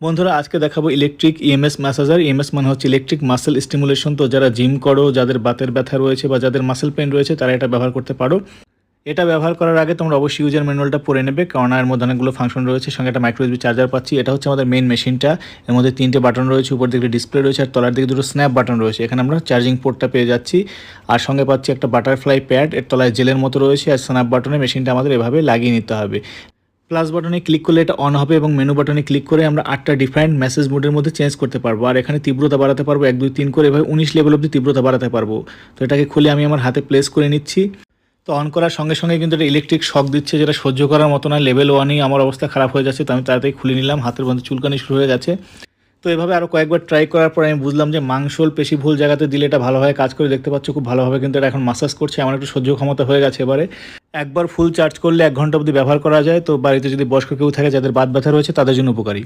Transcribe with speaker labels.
Speaker 1: বন্ধুরা আজকে দেখাবো ইলেকট্রিক ইএমএস ম্যাসাজার। ইএমএস মানে হচ্ছে ইলেকট্রিক মাসেল স্টিমুলেশন। তো যারা জিম করো, যাদের বাতের ব্যথা রয়েছে বা যাদের মাসেল পেন রয়েছে তারা এটা ব্যবহার করতে পারো। এটা ব্যবহার করার আগে তোমরা অবশ্যই ইউজার ম্যানুয়ালটা পড়ে নেবে, কারণ এর মধ্যে অনেকগুলো ফাংশন রয়েছে। সঙ্গে একটা মাইক্রো ইউএসবি চার্জার পাচ্ছি। এটা হচ্ছে আমাদের মেইন মেশিনটা। এর মধ্যে 3টে বাটন রয়েছে, উপর দিকে ডিসপ্লে রয়েছে আর তলার দিকে 2টো স্ন্যাপ বাটন রয়েছে। এখানে আমরা চার্জিং পোর্টটা পেয়ে যাচ্ছি। আর সঙ্গে পাচ্ছি একটা বাটারফ্লাই প্যাড, এর তলায় জেলের মতো রয়েছে। আর স্ন্যাপ বাটনে মেশিনটা আমাদের এভাবে লাগিয়ে নিতে হবে। প্লাস বাটনে ক্লিক করলে এটা অন হবে এবং মেনু বাটনে ক্লিক করে আমরা 8টা ডিফারেন্ট মেসেজ মোডের মধ্যে চেঞ্জ করতে পারবো। আর এখানে তীব্রতা বাড়াতে পারবো 1 2 3 করে, এভাবে 19 লেভেল অবধি তীব্রতা বাড়াতে পারবো। তো এটাকে খুলে আমি আমার হাতে প্লেস করে নিচ্ছি। তো অন করার সঙ্গে সঙ্গে কিন্তু এটা ইলেকট্রিক শক দিচ্ছে, যেটা সহ্য করার মতো না। লেভেল 1এই আমার অবস্থা খারাপ হয়ে যাচ্ছে। তো আমি তাড়াতাড়ি খুলে নিলাম, হাতের মধ্যে চুলকানি শুরু হয়ে গেছে। তো এভাবে আরও কয়েকবার ট্রাই করার পর আমি বুঝলাম যে মাংসল পেশি ভুল জায়গাতে দিলে এটা ভালোভাবে কাজ করে। দেখতে পাচ্ছ খুব ভালোভাবে কিন্তু এটা এখন মাসাজ করছে। আমার একটু সহ্য ক্ষমতা হয়ে গেছে এবারে। একবার ফুল চার্জ করলে 1 ঘন্টা অবধি ব্যবহার করা যায়। তো বাড়িতে যদি বয়স্ক কেউ থাকে যাদের বাত ব্যথা রয়েছে তাদের জন্য উপকারী।